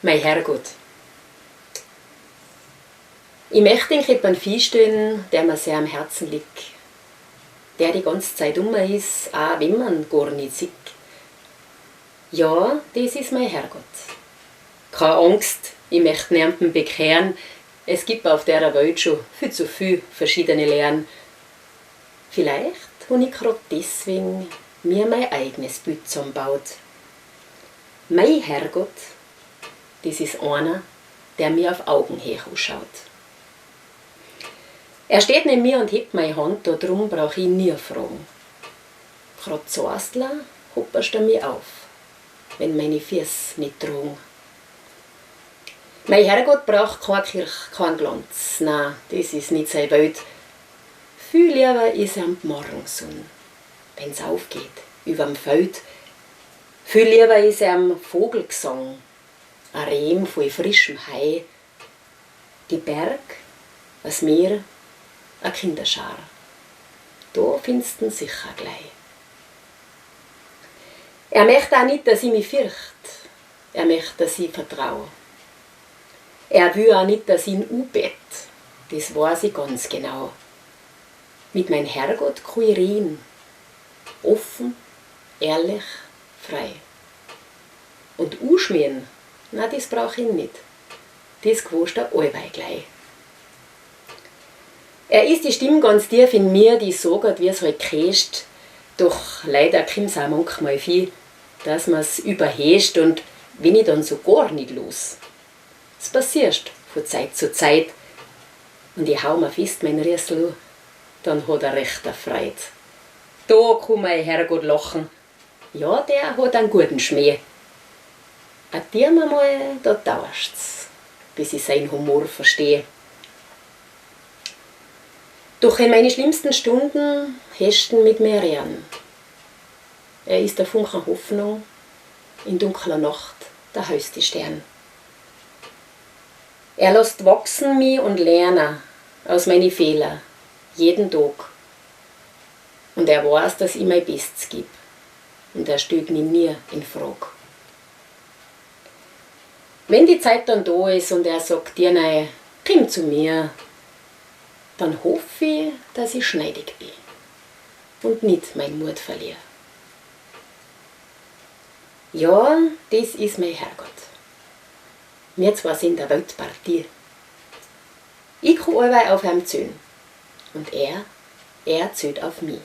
Mein Herrgott. Ich möchte jemanden vorstellen, der mir sehr am Herzen liegt. Der die ganze Zeit ist, auch wenn man gar nicht sieht. Ja, das ist mein Herrgott. Keine Angst, ich möchte niemanden bekehren. Es gibt auf der Welt schon viel zu viel verschiedene Lehren. Vielleicht habe ich gerade deswegen mir mein eigenes Bild zusammengebaut. Mein Herrgott, das ist einer, der mir auf Augenhöhe anschaut. Er steht neben mir und hebt meine Hand, darum brauche ich nie fragen. Gerade zuerst hopperst er mich auf, wenn meine Füße nicht tragen. Mein Herrgott braucht keine Kirche, keinen Glanz. Nein, das ist nicht seine Welt. Viel lieber ist er am Morgensonne, wenn's aufgeht, überm Feld. Viel lieber ist er am Vogelgesang, ein Rehm voll frischem Heu. Die Berg, das Meer, eine Kinderschar. Da findest du ihn sicher gleich. Er möchte auch nicht, dass ich mich fürchte. Er möchte, dass ich vertraue. Er will auch nicht, dass ich ihn anbete. Das weiß ich ganz genau. Mit meinem Herrgott kann ich reden. Offen, ehrlich, frei. Und anschmieren, nein, das brauche ich nicht. Das gewusst er allweil gleich. Er ist die Stimme ganz tief in mir, die sagt, wie es halt kreischt. Doch leider kommt es auch manchmal viel, dass man es überhascht und wenn ich dann so gar nicht los. Es passiert von Zeit zu Zeit und ich hau mir fest mein Rüssel an, dann hat er recht erfreut. Da kann mein Herrgott lachen. Ja, der hat einen guten Schmäh. Ein dir mal, da dauert's, bis ich seinen Humor verstehe. Doch in meine schlimmsten Stunden hechten mit mir Rehren. Er ist der Funken Hoffnung, in dunkler Nacht der hellste Stern. Er lässt wachsen mich und lernen aus meinen Fehlern, jeden Tag. Und er weiß, dass ich mein Bestes gebe. Und er stellt mich nie in Frage. Wenn die Zeit dann da ist und er sagt dir, nein, komm zu mir, dann hoffe ich, dass ich schneidig bin und nicht meinen Mut verliere. Ja, das ist mein Herrgott. Wir zwei sind der Weltpartie. Ich kann allweil auf ihn zählen und er zählt auf mich.